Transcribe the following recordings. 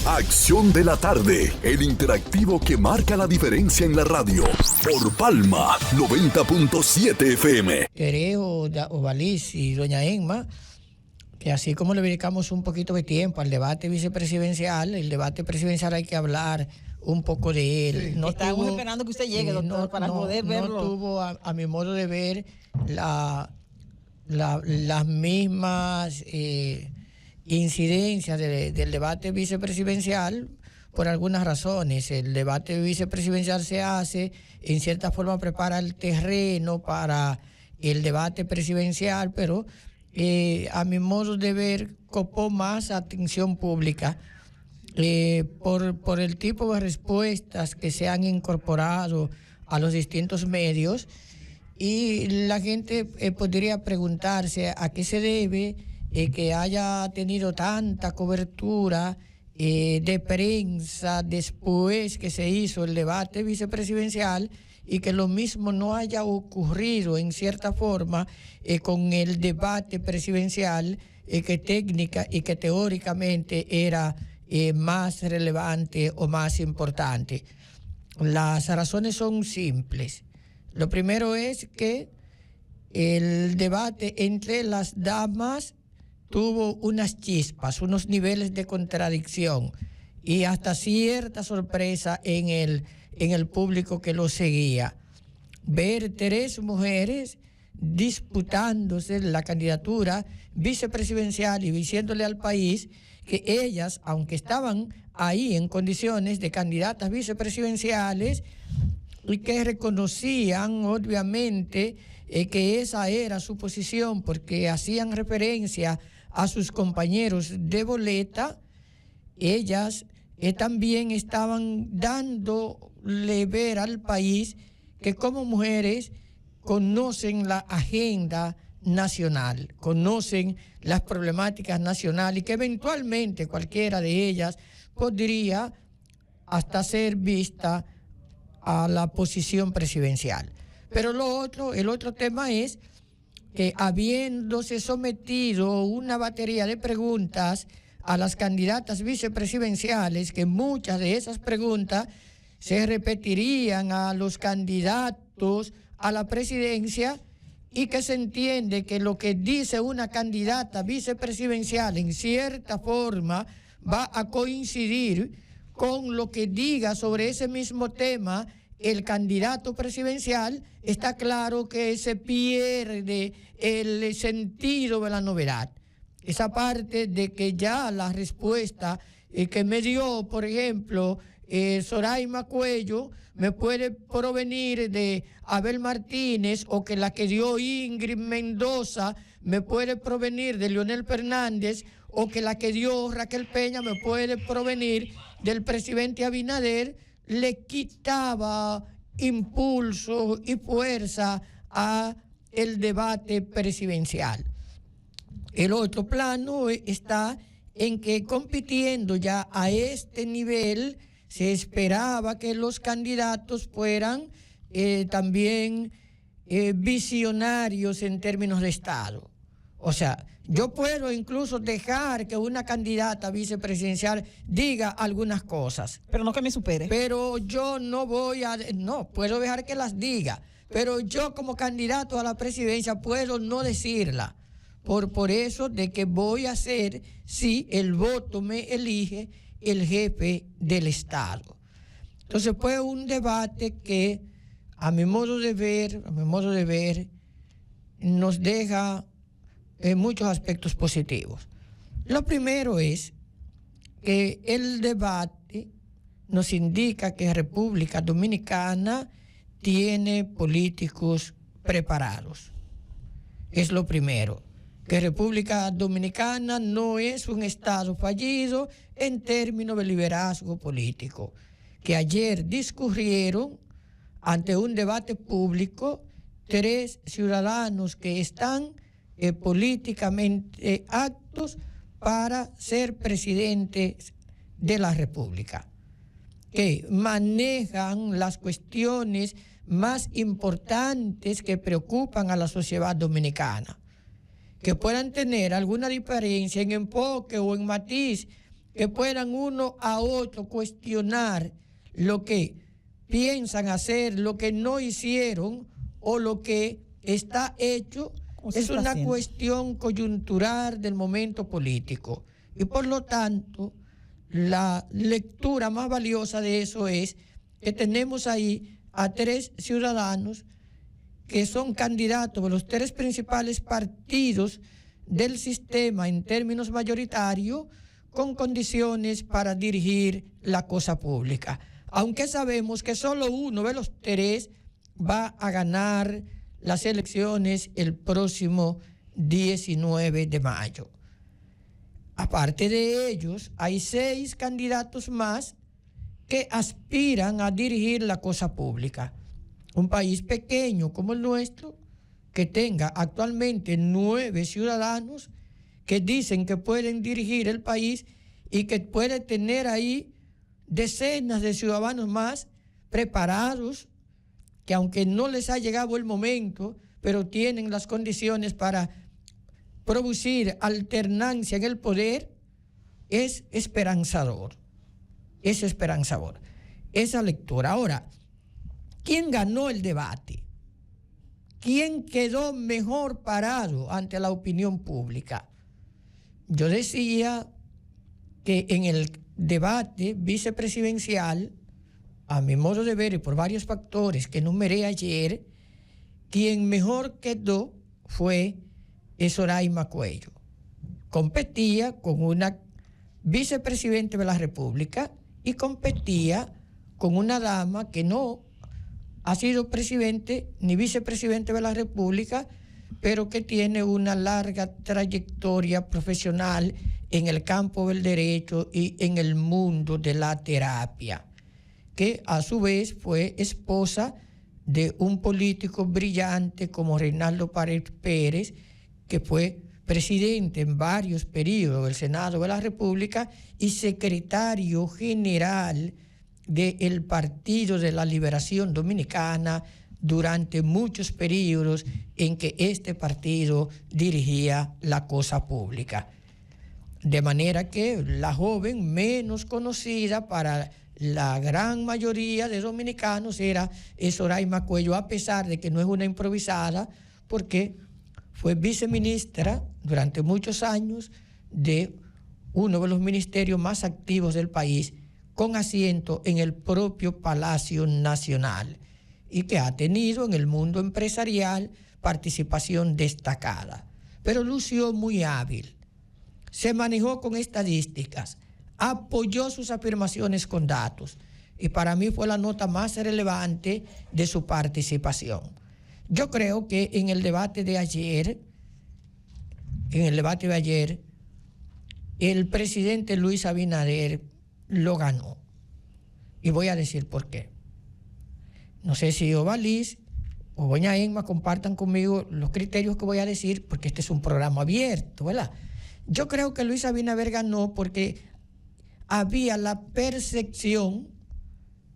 Acción de la tarde, el interactivo que marca la diferencia en la radio. Por Palma 90.7 FM. Quereo, Ovalis y doña Emma, que así como le dedicamos un poquito de tiempo al debate vicepresidencial, el debate presidencial hay que hablar un poco de él. Sí. No Estamos tuvo, esperando que usted llegue, doctor, para poder verlo. No tuvo, a mi modo de ver, las mismas incidencias del debate vicepresidencial por algunas razones. El debate vicepresidencial se hace, en cierta forma prepara el terreno para el debate presidencial, pero a mi modo de ver copó más atención pública por el tipo de respuestas que se han incorporado a los distintos medios, y la gente podría preguntarse a qué se debe que haya tenido tanta cobertura de prensa después que se hizo el debate vicepresidencial, y que lo mismo no haya ocurrido en cierta forma con el debate presidencial que técnica y que teóricamente era más relevante o más importante. Las razones son simples. Lo primero es que el debate entre las damas tuvo unas chispas, unos niveles de contradicción y hasta cierta sorpresa en el público que lo seguía. Ver 3 mujeres disputándose la candidatura vicepresidencial y diciéndole al país que ellas, aunque estaban ahí en condiciones de candidatas vicepresidenciales y que reconocían obviamente que esa era su posición porque hacían referencia a sus compañeros de boleta, ellas también estaban dándole ver al país que como mujeres conocen la agenda nacional, conocen las problemáticas nacionales y que eventualmente cualquiera de ellas podría hasta ser vista a la posición presidencial. Pero el otro tema es que habiéndose sometido una batería de preguntas a las candidatas vicepresidenciales, que muchas de esas preguntas se repetirían a los candidatos a la presidencia, y que se entiende que lo que dice una candidata vicepresidencial en cierta forma va a coincidir con lo que diga sobre ese mismo tema el candidato presidencial, está claro que se pierde el sentido de la novedad. Esa parte de que ya la respuesta que me dio, por ejemplo, Soraima Cuello, me puede provenir de Abel Martínez, o que la que dio Ingrid Mendoza me puede provenir de Leonel Fernández, o que la que dio Raquel Peña me puede provenir del presidente Abinader, le quitaba impulso y fuerza a el debate presidencial. El otro plano está en que, compitiendo ya a este nivel, se esperaba que los candidatos fueran también visionarios en términos de Estado. O sea, yo puedo incluso dejar que una candidata vicepresidencial diga algunas cosas. Pero no que me supere. Pero yo no puedo dejar que las diga. Pero yo como candidato a la presidencia puedo no decirla. Por eso de que voy a ser, si el voto me elige, el jefe del Estado. Entonces fue un debate que, a mi modo de ver, nos deja muchos aspectos positivos. Lo primero es que el debate nos indica que República Dominicana tiene políticos preparados. Es lo primero. Que República Dominicana no es un Estado fallido en términos de liderazgo político, que ayer discurrieron ante un debate público 3 ciudadanos que están políticamente aptos para ser presidentes de la República, que manejan las cuestiones más importantes que preocupan a la sociedad dominicana, que puedan tener alguna diferencia en enfoque o en matiz que puedan uno a otro cuestionar lo que piensan hacer, lo que no hicieron o lo que está hecho, es una cuestión coyuntural del momento político. Y por lo tanto, la lectura más valiosa de eso es que tenemos ahí a 3 ciudadanos que son candidatos de los 3 principales partidos del sistema en términos mayoritarios, con condiciones para dirigir la cosa pública. Aunque sabemos que solo uno de los 3 va a ganar las elecciones el próximo 19 de mayo. Aparte de ellos, hay 6 candidatos más que aspiran a dirigir la cosa pública. Un país pequeño como el nuestro, que tenga actualmente 9 ciudadanos que dicen que pueden dirigir el país y que puede tener ahí decenas de ciudadanos más preparados, que aunque no les ha llegado el momento, pero tienen las condiciones para producir alternancia en el poder, es esperanzador. Es esperanzador esa lectura. Ahora, ¿quién ganó el debate? ¿Quién quedó mejor parado ante la opinión pública? Yo decía que en el debate vicepresidencial, a mi modo de ver y por varios factores que enumeré ayer, quien mejor quedó fue Zoraima Cuello. Competía con una vicepresidente de la República y competía con una dama que no ha sido presidente ni vicepresidente de la República, pero que tiene una larga trayectoria profesional en el campo del derecho y en el mundo de la terapia, que a su vez fue esposa de un político brillante como Reinaldo Pared Pérez, que fue presidente en varios periodos del Senado de la República y secretario general del Partido de la Liberación Dominicana durante muchos periodos en que este partido dirigía la cosa pública. De manera que la joven menos conocida para la gran mayoría de dominicanos era Zoraima Cuello, a pesar de que no es una improvisada, porque fue viceministra durante muchos años de uno de los ministerios más activos del país, con asiento en el propio Palacio Nacional, y que ha tenido en el mundo empresarial participación destacada. Pero lució muy hábil, se manejó con estadísticas, apoyó sus afirmaciones con datos, y para mí fue la nota más relevante de su participación. Yo creo que en el debate de ayer, el presidente Luis Abinader lo ganó. Y voy a decir por qué. No sé si Ovalis o doña Emma compartan conmigo los criterios que voy a decir, porque este es un programa abierto, ¿verdad? Yo creo que Luis Abinader ganó porque había la percepción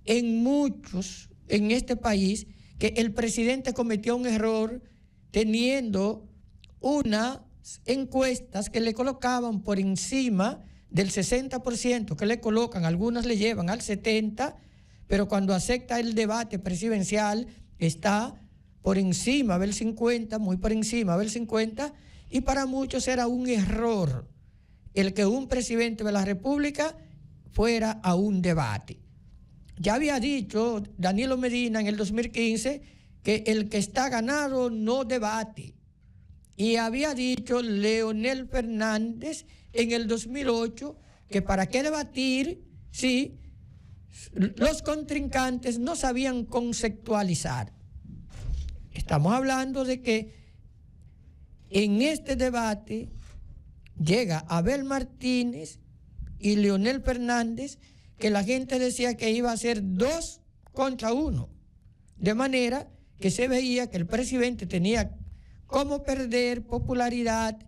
en muchos en este país que el presidente cometió un error teniendo unas encuestas que le colocaban por encima del 60%, que le colocan, algunas le llevan al 70%, pero cuando acepta el debate presidencial está por encima del 50%, muy por encima del 50%, y para muchos era un error el que un presidente de la República fuera a un debate. Ya había dicho Danilo Medina en el 2015 que el que está ganado no debate. Y había dicho Leonel Fernández en el 2008 que para qué debatir si los contrincantes no sabían conceptualizar. Estamos hablando de que en este debate llega Abel Martínez y Leonel Fernández, que la gente decía que iba a ser 2 contra 1, de manera que se veía que el presidente tenía cómo perder popularidad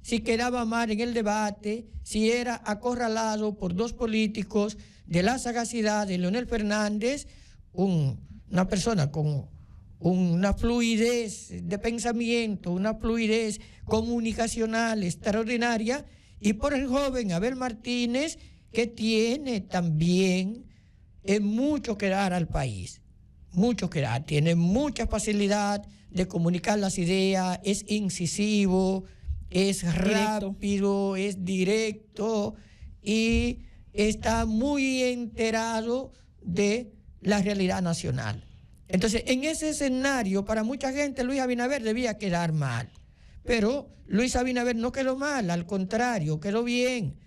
si quedaba mal en el debate, si era acorralado por 2 políticos de la sagacidad de Leonel Fernández, una persona con una fluidez de pensamiento, una fluidez comunicacional extraordinaria, y por el joven Abel Martínez, que tiene también mucho que dar al país, mucho que dar, tiene mucha facilidad de comunicar las ideas, es incisivo, es rápido, es directo y está muy enterado de la realidad nacional. Entonces, en ese escenario, para mucha gente, Luis Abinader debía quedar mal. Pero Luis Abinader no quedó mal, al contrario, quedó bien,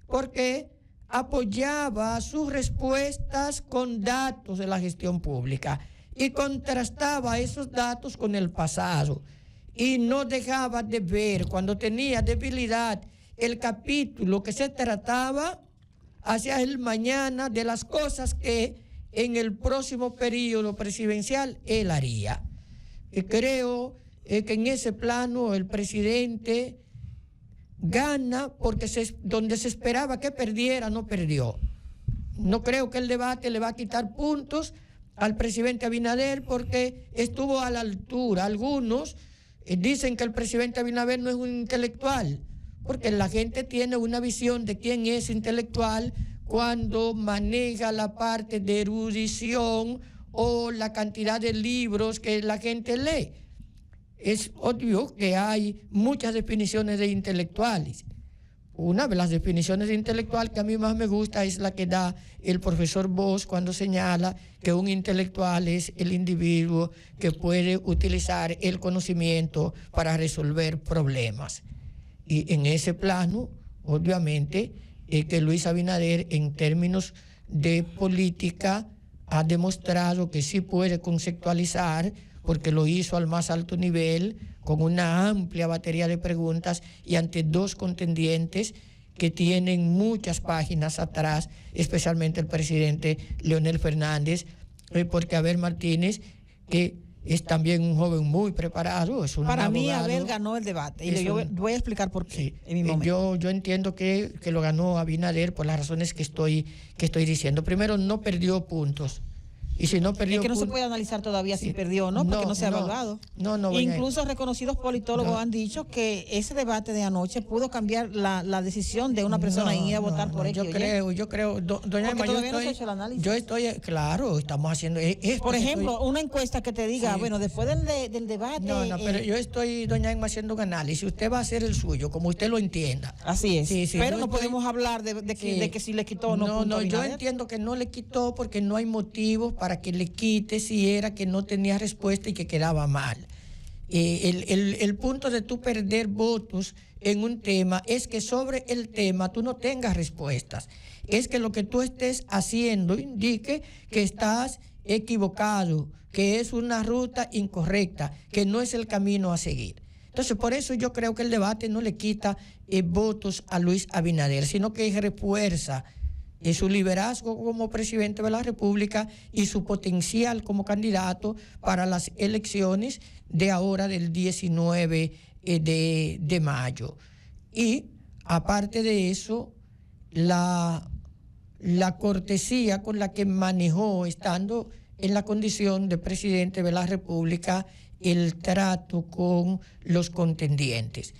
porque apoyaba sus respuestas con datos de la gestión pública y contrastaba esos datos con el pasado. Y no dejaba de ver, cuando tenía debilidad, el capítulo que se trataba hacia el mañana de las cosas que en el próximo periodo presidencial él haría. Creo que en ese plano el presidente gana porque donde se esperaba que perdiera, no perdió. No creo que el debate le va a quitar puntos al presidente Abinader porque estuvo a la altura. Algunos dicen que el presidente Abinader no es un intelectual, porque la gente tiene una visión de quién es intelectual cuando maneja la parte de erudición o la cantidad de libros que la gente lee. Es obvio que hay muchas definiciones de intelectuales. Una de las definiciones de intelectual que a mí más me gusta es la que da el profesor Bosch cuando señala que un intelectual es el individuo que puede utilizar el conocimiento para resolver problemas. Y en ese plano, obviamente, que Luis Abinader, en términos de política, ha demostrado que sí puede conceptualizar, porque lo hizo al más alto nivel, con una amplia batería de preguntas y ante dos contendientes que tienen muchas páginas atrás, especialmente el presidente Leonel Fernández, porque Abel Martínez, que es también un joven muy preparado, es un Para abogado. mí, Abel ganó el debate, y yo voy a explicar por qué, sí, en mi momento. Yo entiendo que lo ganó Abinader por las razones que estoy diciendo. Primero, no perdió puntos. Y si no perdió, es que no se puede analizar todavía si perdió o no, porque no se ha evaluado. Incluso reconocidos politólogos han dicho que ese debate de anoche pudo cambiar la decisión de una persona en ir a votar por X. Yo creo, doña Emma, todavía no se ha hecho el análisis. Yo estoy, claro, estamos haciendo. Por ejemplo, una encuesta que te diga, bueno, después del debate. No, pero yo estoy, doña Emma, haciendo un análisis. Usted va a hacer el suyo, como usted lo entienda. Así es. Sí, pero no podemos hablar de que si le quitó o no. No, yo entiendo que no le quitó porque no hay motivos para que le quite si era que no tenía respuesta y que quedaba mal. El punto de tú perder votos en un tema es que sobre el tema tú no tengas respuestas. Es que lo que tú estés haciendo indique que estás equivocado, que es una ruta incorrecta, que no es el camino a seguir. Entonces, por eso yo creo que el debate no le quita votos a Luis Abinader, sino que refuerza su liderazgo como presidente de la República y su potencial como candidato para las elecciones de ahora del 19 de mayo. Y aparte de eso, la cortesía con la que manejó, estando en la condición de presidente de la República, el trato con los contendientes.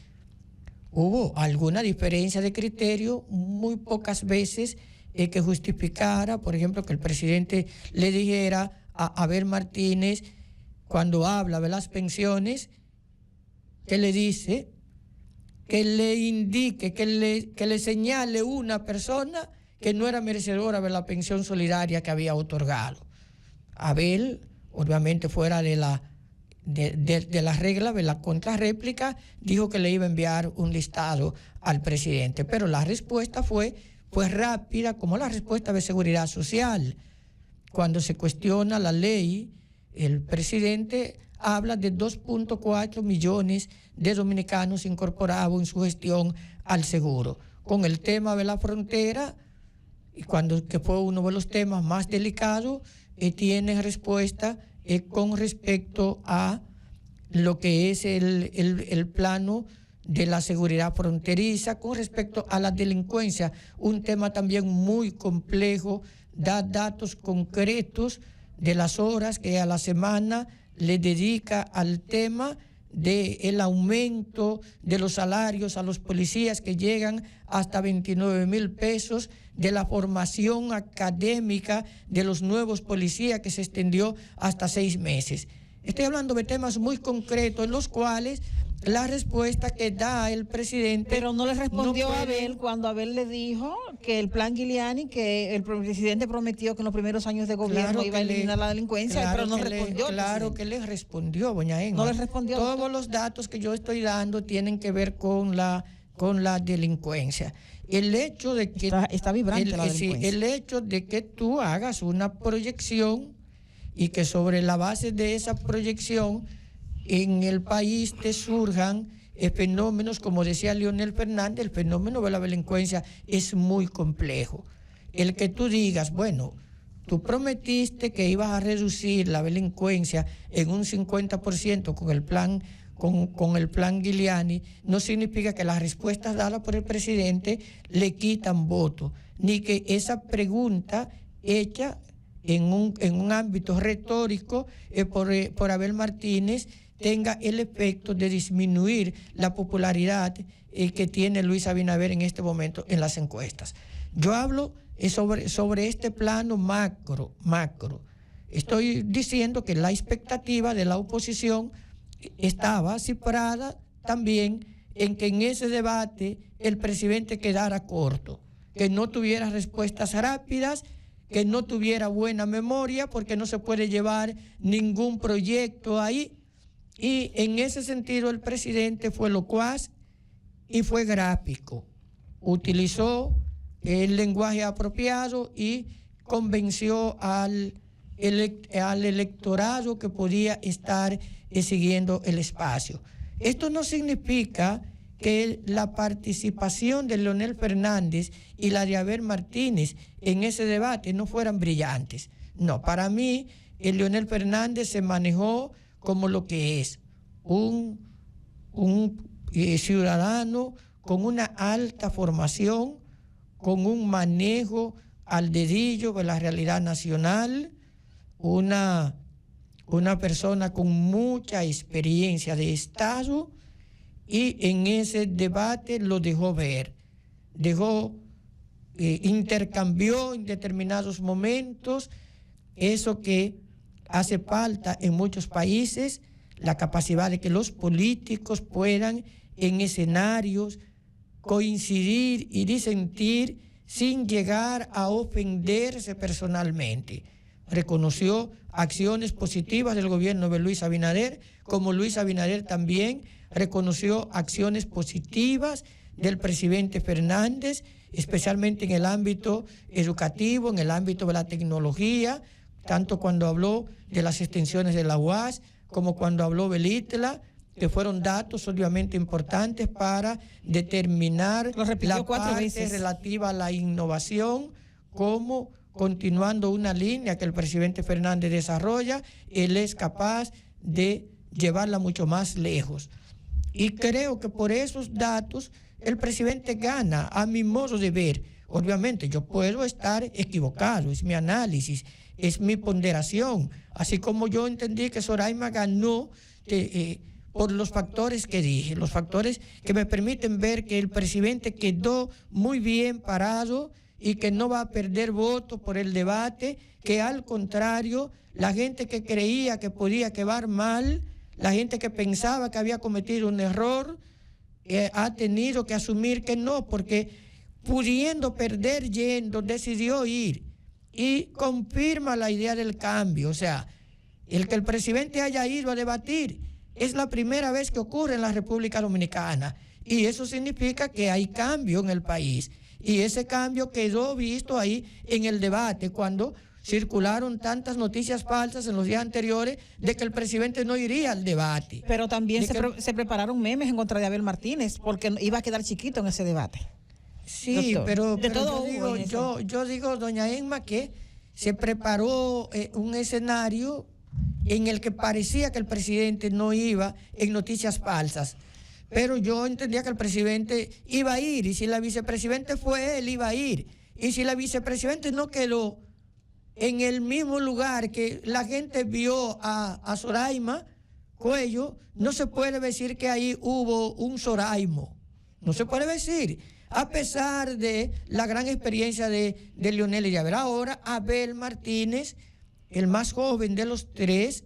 Hubo alguna diferencia de criterio, muy pocas veces que justificara, por ejemplo, que el presidente le dijera a Abel Martínez, cuando habla de las pensiones, que le dice, que le indique, que le señale una persona que no era merecedora de la pensión solidaria que había otorgado. Abel, obviamente fuera de la regla, de la contrarréplica, dijo que le iba a enviar un listado al presidente, pero la respuesta fue rápida, como la respuesta de seguridad social. Cuando se cuestiona la ley, el presidente habla de 2.4 millones de dominicanos incorporados en su gestión al seguro. Con el tema de la frontera, que fue uno de los temas más delicados, tiene respuesta con respecto a lo que es el plano de la seguridad fronteriza, con respecto a la delincuencia, un tema también muy complejo, da datos concretos de las horas que a la semana le dedica al tema del aumento de los salarios a los policías que llegan hasta 29,000 pesos, de la formación académica de los nuevos policías que se extendió hasta 6 meses. Estoy hablando de temas muy concretos en los cuales la respuesta que da el presidente... Pero no le respondió a Abel cuando Abel le dijo que el plan Giuliani, que el presidente prometió que en los primeros años de gobierno iba a eliminar la delincuencia, pero no respondió. Claro que le respondió, doña Emma. No le respondió. Todos los datos que yo estoy dando tienen que ver con la delincuencia. El hecho de que... Está vibrante la delincuencia. El hecho de que tú hagas una proyección y que sobre la base de esa proyección en el país te surjan fenómenos, como decía Leonel Fernández, el fenómeno de la delincuencia es muy complejo. El que tú digas, bueno, tú prometiste que ibas a reducir la delincuencia en un 50% con el plan Giuliani, no significa que las respuestas dadas por el presidente le quitan votos, ni que esa pregunta hecha en un ámbito retórico por Abel Martínez tenga el efecto de disminuir la popularidad que tiene Luis Abinader en este momento en las encuestas. Yo hablo sobre este plano macro. Estoy diciendo que la expectativa de la oposición estaba cifrada también en que en ese debate el presidente quedara corto, que no tuviera respuestas rápidas, que no tuviera buena memoria, porque no se puede llevar ningún proyecto ahí. Y en ese sentido el presidente fue locuaz y fue gráfico. Utilizó el lenguaje apropiado y convenció al electorado que podía estar siguiendo el espacio. Esto no significa que la participación de Leonel Fernández y la de Abel Martínez en ese debate no fueran brillantes. No, para mí, Leonel Fernández se manejó como lo que es, un ciudadano con una alta formación, con un manejo al dedillo de la realidad nacional, una persona con mucha experiencia de Estado, y en ese debate lo dejó ver, intercambió en determinados momentos eso que hace falta en muchos países, la capacidad de que los políticos puedan en escenarios coincidir y disentir sin llegar a ofenderse personalmente. Reconoció acciones positivas del gobierno de Luis Abinader, como Luis Abinader también reconoció acciones positivas del presidente Fernández, especialmente en el ámbito educativo, en el ámbito de la tecnología, tanto cuando habló de las extensiones de la UAS como cuando habló del ITLA, que fueron datos obviamente importantes para determinar la parte relativa a la innovación, como continuando una línea que el presidente Fernández desarrolla, él es capaz de llevarla mucho más lejos. Y creo que por esos datos el presidente gana, a mi modo de ver. Obviamente yo puedo estar equivocado, es mi análisis, es mi ponderación, así como yo entendí que Soraima ganó por los factores que dije, los factores que me permiten ver que el presidente quedó muy bien parado y que no va a perder votos por el debate, que al contrario, la gente que creía que podía quedar mal, la gente que pensaba que había cometido un error, ha tenido que asumir que no, porque pudiendo perder yendo, decidió ir y confirma la idea del cambio. O sea, el que el presidente haya ido a debatir es la primera vez que ocurre en la República Dominicana, y eso significa que hay cambio en el país, y ese cambio quedó visto ahí en el debate cuando circularon tantas noticias falsas en los días anteriores de que el presidente no iría al debate. Pero también se prepararon memes en contra de Abel Martínez porque iba a quedar chiquito en ese debate. Sí, pero yo digo, doña Emma, que se preparó un escenario en el que parecía que el presidente no iba en noticias falsas. Pero yo entendía que el presidente iba a ir, y si la vicepresidente fue, él iba a ir. Y si la vicepresidente no quedó en el mismo lugar que la gente vio a Soraima, Cuello, no se puede decir que ahí hubo un Soraimo. No se puede decir. A pesar de la gran experiencia de Leonel Llaver. Ahora, Abel Martínez, el más joven de los tres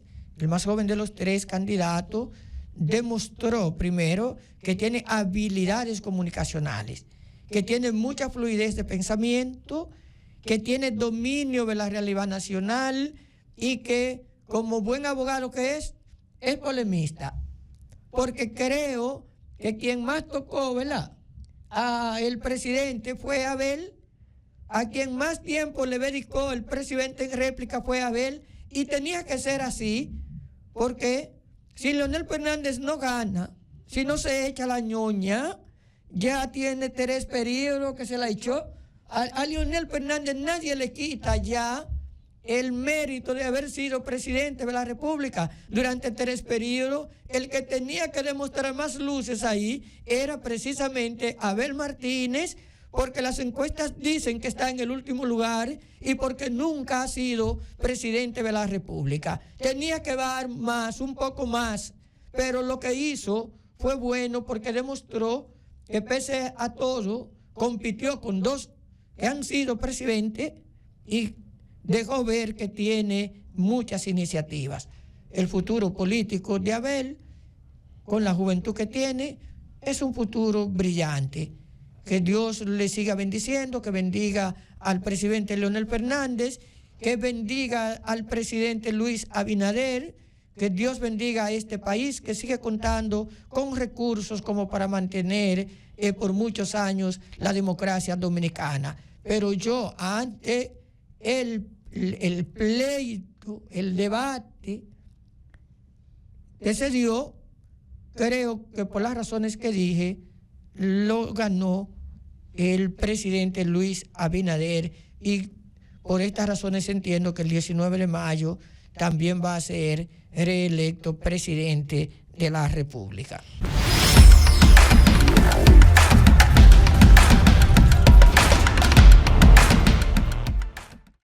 candidatos, demostró primero que tiene habilidades comunicacionales, que tiene mucha fluidez de pensamiento, que tiene dominio de la realidad nacional y que, como buen abogado que es polemista. Porque creo que quien más tocó, ¿verdad?, a el presidente fue Abel, a quien más tiempo le dedicó el presidente en réplica fue Abel, y tenía que ser así, porque si Leonel Fernández no gana, si no se echa la ñoña, ya tiene 3 periodos que se la echó. A Leonel Fernández nadie le quita ya el mérito de haber sido presidente de la República durante 3 periodos. El que tenía que demostrar más luces ahí era precisamente Abel Martínez, porque las encuestas dicen que está en el último lugar y porque nunca ha sido presidente de la República. Tenía que dar más, un poco más, pero lo que hizo fue bueno porque demostró que pese a todo compitió con 2 que han sido presidentes y dejó ver que tiene muchas iniciativas. El futuro político de Abel, con la juventud que tiene, es un futuro brillante. Que Dios le siga bendiciendo, que bendiga al presidente Leonel Fernández, que bendiga al presidente Luis Abinader, que Dios bendiga a este país, que sigue contando con recursos como para mantener por muchos años la democracia dominicana. Pero yo, ante el pleito, el debate que se dio, creo que por las razones que dije, lo ganó el presidente Luis Abinader, y por estas razones entiendo que el 19 de mayo también va a ser reelecto presidente de la República.